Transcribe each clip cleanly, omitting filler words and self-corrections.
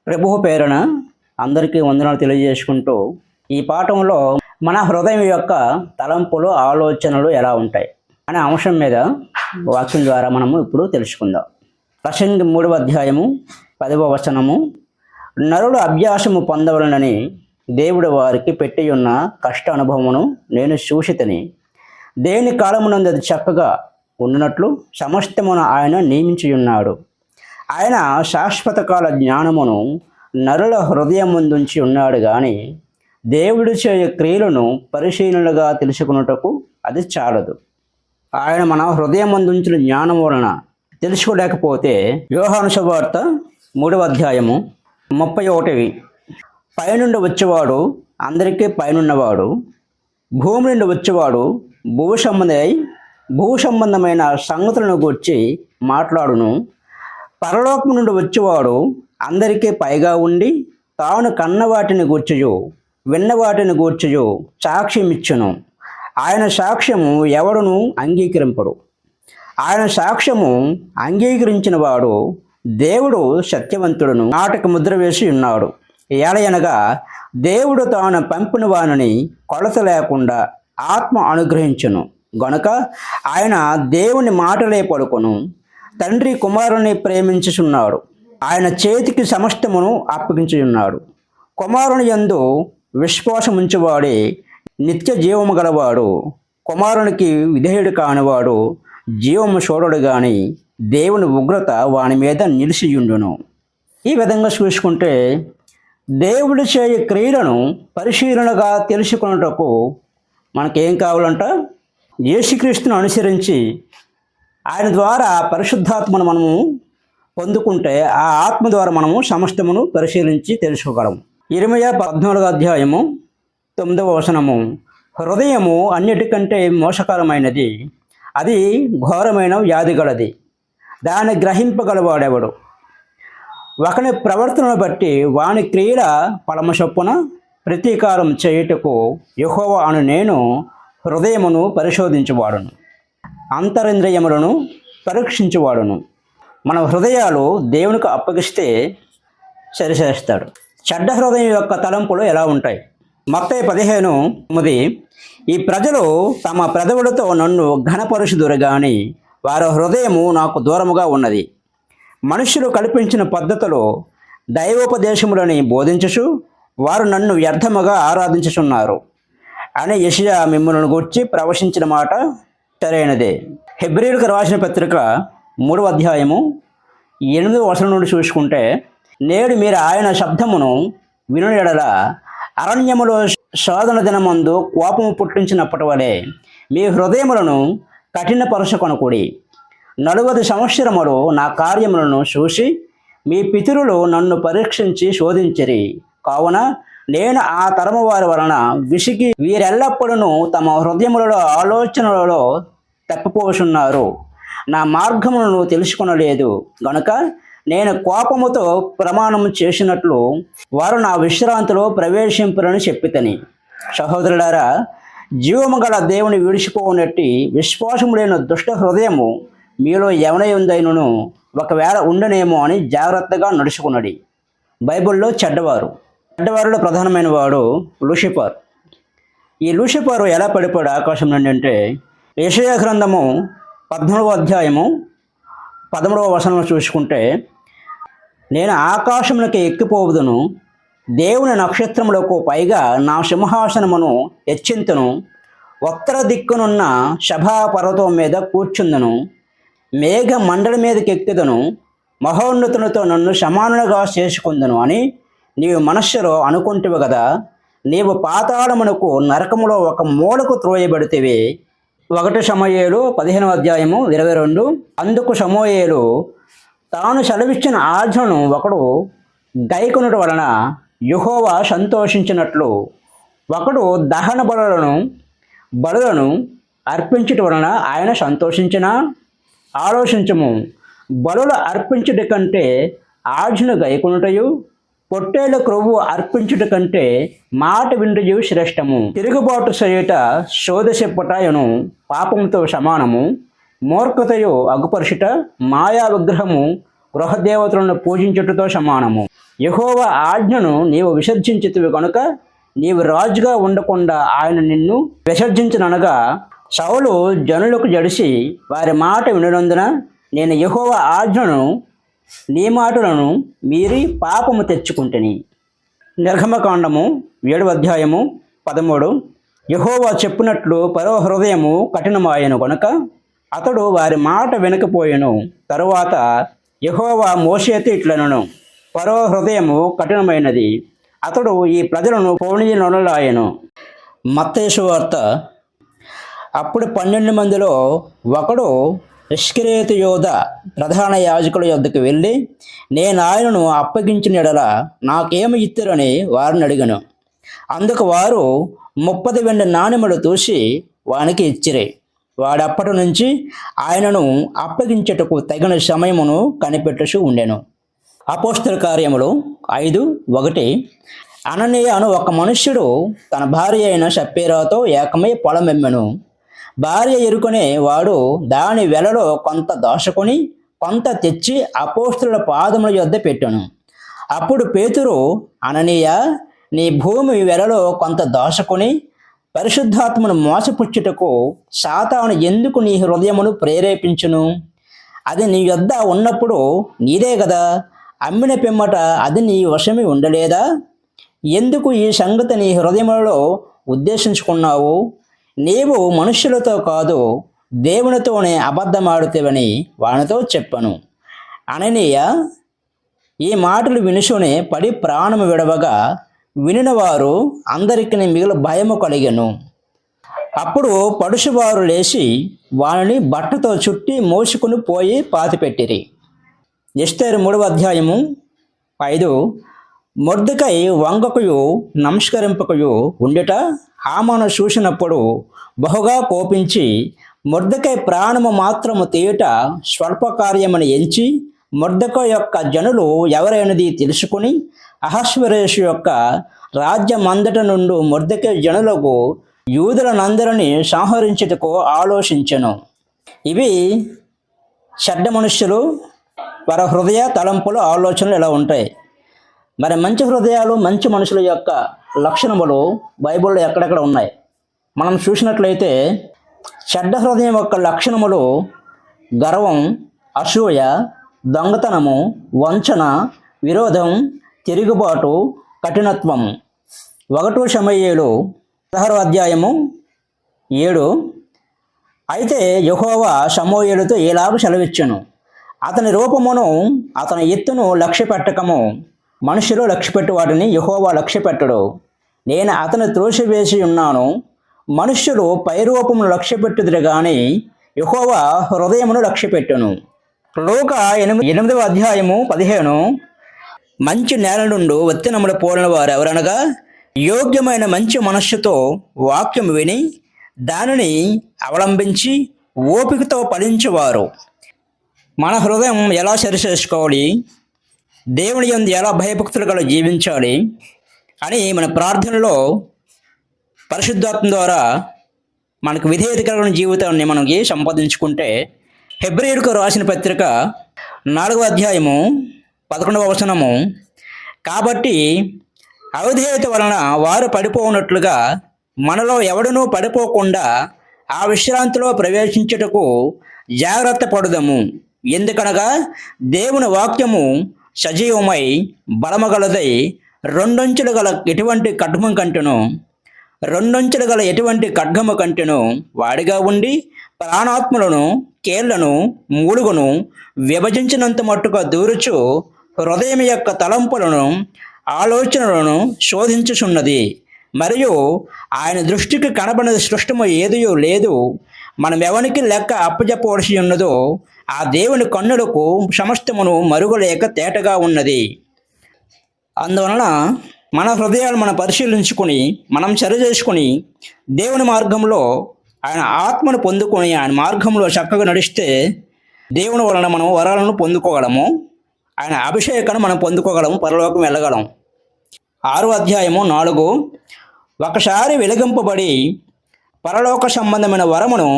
ప్రభువు పేరున అందరికీ వందనాలు తెలియజేసుకుంటూ ఈ పాఠంలో మన హృదయం యొక్క తలంపులు ఆలోచనలు ఎలా ఉంటాయి అనే అంశం మీద వాక్యం ద్వారా మనము ఇప్పుడు తెలుసుకుందాం. ప్రసంగి 3వ అధ్యాయము 10వ వచనము, నరుడు అభ్యాసము పొందవలనని దేవుడు వారికి పెట్టి ఉన్న కష్ట అనుభవమును నేను చూసితిని. దేని కాలమునందు అది చక్కగా ఉన్నట్లు సమస్తమును ఆయన నియమించి ఉన్నాడు. ఆయన శాశ్వత కాల జ్ఞానమును నరుల హృదయం ముందుంచి ఉన్నాడు కానీ దేవుడు చేయు క్రియలను పరిశీలనగా తెలుసుకున్నటకు అది చాలదు. ఆయన మన హృదయం ముందుంచిన జ్ఞానం వలన తెలుసుకోలేకపోతే యోహాను సువార్త 3వ అధ్యాయము 31, పైనుండి వచ్చేవాడు అందరికీ పైనున్నవాడు, భూమి నుండి వచ్చేవాడు భూ సంబంధమైన సంగతులను గూర్చి మాట్లాడును. పరలోకం నుండి వచ్చేవాడు అందరికీ పైగా ఉండి తాను కన్న వాటిని గూర్చియు విన్న వాటిని గూర్చియు సాక్ష్యమిచ్చును. ఆయన సాక్ష్యము ఎవడును అంగీకరింపడు. ఆయన సాక్ష్యము అంగీకరించిన వాడు దేవుడు సత్యవంతుడును నాటక ముద్ర వేసి ఉన్నాడు. ఏలయనగా దేవుడు తాను పంపిన వానిని కొలత లేకుండా ఆత్మ అనుగ్రహించును గనుక ఆయన దేవుని మాటలే పలుకొను. తండ్రి కుమారుని ప్రేమించుచున్నాడు. ఆయన చేతికి సమస్తమును అప్పగించుచున్నాడు. కుమారుని యందు విశ్వాసముంచువాడే నిత్య జీవము గలవాడు. కుమారునికి విధేయుడు కానివాడు జీవము చూడడు గాని దేవుని ఉగ్రత వాని మీద నిలిచియుండును. ఈ విధంగా చూసుకుంటే దేవుడు చేయు క్రియలను పరిశీలనగా తెలుసుకున్నటకు మనకేం కావాలంట? యేసుక్రీస్తును అనుసరించి ఆయన ద్వారా పరిశుద్ధాత్మను మనము పొందుకుంటే ఆ ఆత్మ ద్వారా మనము సమస్తమును పరిశీలించి తెలుసుకోగలము. ఇర్మీయా 14వ అధ్యాయము 9వ వచనము, హృదయము అన్నిటికంటే మోసకరమైనది, అది ఘోరమైన వ్యాధి గలది, దాన్ని గ్రహింపగలవాడెవడు? ఒకని ప్రవర్తనను బట్టి వాని క్రియల ఫలము చొప్పున ప్రతీకారం చేయుటకు యెహోవా అను నేను హృదయమును పరిశోధించువాడును, అంతరింద్రియములను పరీక్షించువాడును. మన హృదయాలు దేవునికి అప్పగిస్తే సరిచేస్తాడు. చెడ్డ హృదయం యొక్క తలంపులు ఎలా ఉంటాయి? మత్తయి 15:9, ఈ ప్రజలు తమ పెదవులతో నన్ను ఘనపరుచుదురు గాని వారి హృదయము నాకు దూరముగా ఉన్నది. మనుషులు కల్పించిన పద్ధతులు దైవోపదేశములని బోధించుచు వారు నన్ను వ్యర్థముగా ఆరాధించుచున్నారు అని యెషయా మిమ్ములను గూర్చి ప్రవచించిన మాట సరైనదే. హెబ్రీయులకు రాసిన పత్రిక 3వ అధ్యాయము 8వ వచనం నుండి చూసుకుంటే, నేడు మీరు ఆయన శబ్దమును వినుని యెడల అరణ్యములో శోధన దినమందు కోపము పుట్టించినప్పటి వలె మీ హృదయములను కఠినపరచుకొనకుడి. 40 సంవత్సరములు నా కార్యములను చూసి మీ పితరులు నన్ను పరీక్షించి శోధించిరి. కావున నేను ఆ తరము వారి వలన విసిగి వీరెల్లప్పుడూ తమ హృదయములలో ఆలోచనలలో తప్పిపోతున్నారు, నా మార్గములను తెలుసుకొనలేదు గనుక నేను కోపముతో ప్రమాణం చేసినట్లు వారు నా విశ్రాంతిలో ప్రవేశింపురని చెప్పితని. సహోదరులారా, జీవము గల దేవుని విడిచిపోనట్టి విశ్వాసము లేని దుష్ట హృదయము మీలో ఎవనై ఉందైనను ఒకవేళ ఉండనేమో అని జాగ్రత్తగా నడుచుకున్నది. బైబిల్లో చెడ్డవారిలో ప్రధానమైన వాడు లూసిఫర్. ఈ లూసిఫర్ ఎలా పడిపోయాడు ఆకాశం నుండి అంటే, యెషయా గ్రంథము 14వ అధ్యాయము 13వ వచనంలో చూసుకుంటే, నేను ఆకాశమునకి ఎక్కిపోవుదును, దేవుని నక్షత్రములకు పైగా నా సింహాసనమును హెచ్చింతును, ఉత్తర దిక్కునున్న సభాపర్వతం మీద కూర్చుందును, మేఘ మండలి మీదకి ఎక్కుదును, మహోన్నతునితో నన్ను సమానులుగా చేసుకుందును అని నీవు మనస్సులో అనుకుంటువు కదా. నీవు పాతాళమునకు నరకములో ఒక మూలకు త్రోయబడితివి. 1 సమూయేలు 15వ అధ్యాయము 22, అందుకు సమూయేలు తాను సెలవిచ్చిన ఆజ్ఞను ఒకడు గైకొనుట వలన యెహోవా సంతోషించినట్లు ఒకడు దహన బలులను అర్పించుట వలన ఆయన సంతోషించిన. ఆలోచించము, బలులు అర్పించుట కంటే ఆజ్ఞను గైకొనుటయు పొట్టేళ్ల క్రొవ్వు అర్పించుట కంటే మాట విండుయు శ్రేష్టము. తిరుగుబాటు చేయుట శోధ చెప్పుటయును పాపముతో సమానము. మూర్ఖతయు అగుపరుచుట మాయా విగ్రహము గృహదేవతలను పూజించుటతో సమానము. యెహోవా ఆజ్ఞను నీవు విసర్జించితివి కనుక నీవు రాజుగా ఉండకుండా ఆయన నిన్ను విసర్జించననగా సౌలు జనులకు జడిసి వారి మాట విననందున నేను యెహోవా ఆజ్ఞను నీ మాటలను మీరి పాపము తెచ్చుకుంటుని. నిర్గమకాండము 7వ అధ్యాయము 13. యెహోవా చెప్పినట్లు ఫరో హృదయము కఠినమాయెను కనుక అతడు వారి మాట వినకపోయెను. తరువాత యెహోవా మోషేతో ఇట్లనెను, ఫరో హృదయము కఠినమైనది, అతడు ఈ ప్రజలను పోనీయనొల్లలాయెను. మత్తయి సువార్త. అప్పుడు 12 మందిలో ఒకడు ఇస్కరియోతు యోధ ప్రధాన యాజకుల యొద్దకు వెళ్ళి, నేను ఆయనను అప్పగించిన యెడల నాకేమి ఇత్తురని వారిని అడిగాను. అందుకు వారు 30 వెండి నాణెములు తూసి వానికి ఇచ్చిరి. వాడప్పటి నుంచి ఆయనను అప్పగించుటకు తగిన సమయమును కనిపెట్టుచు ఉండెను. అపోస్తల కార్యములు 5:1. అననీయ అను ఒక మనుష్యుడు తన భార్య అయిన సప్పీరాతో ఏకమై పొలమెమ్మెను. భార్య ఎరుకునే వాడు దాని వెలలో కొంత దోచుకొని కొంత తెచ్చి అపోస్తలుల పాదముల యొద్ద పెట్టెను. అప్పుడు పేతురు, అననీయ, నీ భూమి వెలలో కొంత దోచుకొని పరిశుద్ధాత్మను మోసపుచ్చుటకు సాతాను ఎందుకు నీ హృదయమును ప్రేరేపించును? అది నీ యొద్ద ఉన్నప్పుడు నీదే కదా, అమ్మిన పిమ్మట అది నీ వశమే ఉండలేదా? ఎందుకు ఈ సంగతి నీ హృదయములలో ఉద్దేశించుకున్నావు? నీవు మనుష్యులతో కాదు దేవునితోనే అబద్ధమాడుతేవని వానితో చెప్పను. అననీయ ఈ మాటలు వినుసునే పడి ప్రాణము విడవగా వినిన వారు అందరికీ మిగిలిన భయము కలిగెను. అప్పుడు పడుసువారు లేచి వానిని బట్టతో చుట్టి మోసుకుని పోయి పాతిపెట్టిరి. ఎస్తేరు 3వ అధ్యాయము 5. మొర్దెకై వంగకయు నమస్కరింపకయు ఉండుట హామాను చూసినప్పుడు బహుగా కోపించి మొర్దెకై ప్రాణము మాత్రము తీయుట స్వల్పకార్యమని ఎంచి మొర్దెకై యొక్క జనులు ఎవరైనది తెలుసుకుని అహష్వేరోషు యొక్క రాజ్యమందట నుండి మొర్దెకై జనులకు యూదులనందరినీ సంహరించుటకు ఆలోచించెను. ఇవి చెడ్డ మనుష్యులు వారి హృదయ తలంపులు ఆలోచనలు ఇలా ఉంటాయి. మరి మంచి హృదయాలు మంచి మనుషుల యొక్క లక్షణములు బైబిల్లో ఎక్కడెక్కడ ఉన్నాయి. మనం చూసినట్లయితే చెడ్డ హృదయం యొక్క లక్షణములు గర్వం, అసూయ, దొంగతనము, వంచన, విరోధం, తిరుగుబాటు, కఠినత్వం. 1 సమూయేలు 16వ అధ్యాయము 7. అయితే యెహోవా సమూయేలుతో ఇలాగ సెలవిచ్చెను, అతని రూపమును అతని ఎత్తును లక్ష్యపెట్టకము. మనుషులు లక్ష్యపెట్టు వాటిని యెహోవా లక్ష్యపెట్టడు. నేను అతను త్రోసివేసి ఉన్నాను. మనుష్యులు పైరూపమును లక్ష్యపెట్టుదురు గాని యెహోవా హృదయమును లక్ష్యపెట్టును. లూకా 8వ అధ్యాయము 15. మంచి నేల నుండి విత్తనములు పోలిన వారు ఎవరనగా యోగ్యమైన మంచి మనస్సుతో వాక్యం విని దానిని అవలంబించి ఓపికతో ఫలించేవారు. మన హృదయం ఎలా సరిచేసుకోవాలి, దేవుని యందు ఎలా భయభక్తులు గల జీవించాలి అని మన ప్రార్థనలో పరిశుద్ధాత్మ ద్వారా మనకు విధేయత కలిగిన జీవితాన్ని మనకి సంపాదించుకుంటే, హెబ్రీయులకు రాసిన పత్రిక 4వ అధ్యాయము 11వ వచనము, కాబట్టి అవిధేయత వలన వారు పడిపోనట్లుగా మనలో ఎవడనూ పడిపోకుండా ఆ విశ్రాంతిలో ప్రవేశించుటకు జాగ్రత్త పడుదము. ఎందుకనగా దేవుని వాక్యము సజీవమై బలమగలదై రెండంచులు గల ఎటువంటి ఖడ్గము కంటెను వాడిగా ఉండి ప్రాణాత్మలను కేళ్లను మూలుగును విభజించినంత మట్టుగా దూరుచు హృదయం యొక్క తలంపులను ఆలోచనలను శోధించుచున్నది. మరియు ఆయన దృష్టికి కనబడిన సృష్టము ఏదియో లేదు. మనం ఎవనికి లెక్క అప్పజెప్పవలసి ఉన్నదో ఆ దేవుని కన్నులకు సమస్తమును మరుగులేక తేటగా ఉన్నది. అందువలన మన హృదయాలు మనం పరిశీలించుకొని మనం సరిచేసుకొని దేవుని మార్గంలో ఆయన ఆత్మను పొందుకొని ఆయన మార్గంలో చక్కగా నడిస్తే దేవుని వలన మనం వరాలను పొందుకోగలము, ఆయన అభిషేకాన్ని మనం పొందుకోగలము, పరలోకం వెళ్ళగలం. 6వ అధ్యాయము 4. ఒకసారి వెలిగింపబడి పరలోక సంబంధమైన వరమును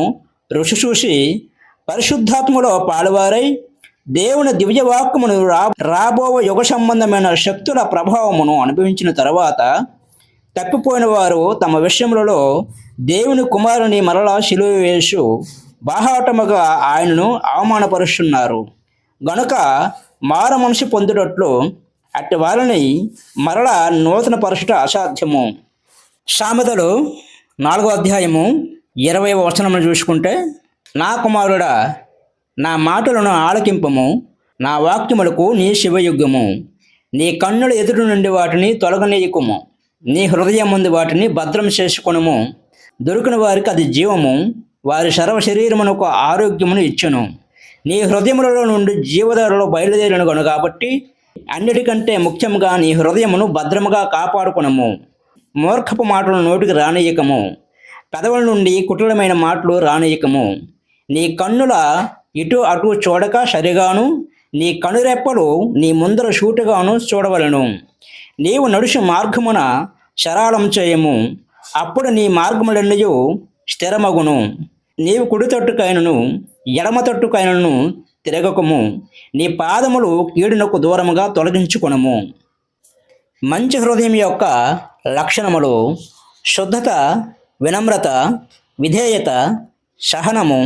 రుచి చూసి పరిశుద్ధాత్మలో పాలువారై దేవుని దివ్యవాక్యమును రాబో యుగ సంబంధమైన శక్తుల ప్రభావమును అనుభవించిన తర్వాత తప్పిపోయిన వారు తమ విషయములలో దేవుని కుమారుని మరలా శిలువ వేసు బాహాటముగా ఆయనను అవమానపరుస్తున్నారు. గనుక మారు మనసు పొందుటట్లు అట్టి వారిని మరలా నూతన పరుచుట అసాధ్యము. సామెతలు 4వ అధ్యాయము 20వ వచనమును చూసుకుంటే, నా కుమారుడా, నా మాటలను ఆలకింపము, నా వాక్యములకు నీ శివయుగ్యము. నీ కన్నుల ఎదురు నుండి వాటిని తొలగనీయకుము, నీ హృదయం ముందు వాటిని భద్రం చేసుకొనుము. దొరికిన వారికి అది జీవము, వారి సర్వ శరీరమునకు ఆరోగ్యమును ఇచ్చును. నీ హృదయములలో నుండి జీవధారలో బయలుదేరిన గను కాబట్టి అన్నిటికంటే ముఖ్యంగా నీ హృదయమును భద్రముగా కాపాడుకునము. మూర్ఖపు మాటలు నోటికి రానియకము, పెదవుల నుండి కుటిలమైన మాటలు రానియకము. నీ కన్నుల ఇటు అటు చూడక సరిగాను, నీ కనురెప్పలు నీ ముందర సూటిగాను చూడవలను. నీవు నడుచు మార్గమున సరళం చేయము, అప్పుడు నీ మార్గములన్నయు స్థిరమగును. నీవు కుడి తట్టుకైనను ఎడమ తట్టుకైనను తిరగకము, నీ పాదములు కీడునకు దూరముగా తొలగించుకొనము. మంచి హృదయం యొక్క లక్షణములు: శుద్ధత, వినమ్రత, విధేయత, సహనము,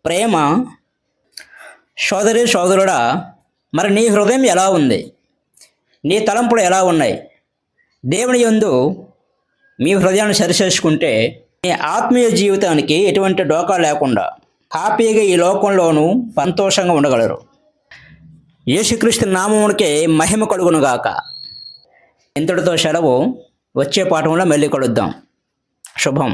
ప్రేమ. సోదరి సోదరుడా, మరి నీ హృదయం ఎలా ఉంది? నీ తలంపులు ఎలా ఉన్నాయి? దేవుని యందు మీ హృదయాన్ని సరిచేసుకుంటే మీ ఆత్మీయ జీవితానికి ఎటువంటి డోకా లేకుండా హ్యాపీగా ఈ లోకంలోనూ సంతోషంగా ఉండగలరు. యేసుక్రీస్తు నామమునికే మహిమ కలుగునుగాక. ఇంతటితో సెలవు. వచ్చే పాఠంలో మళ్ళీ కలుద్దాం. శుభం.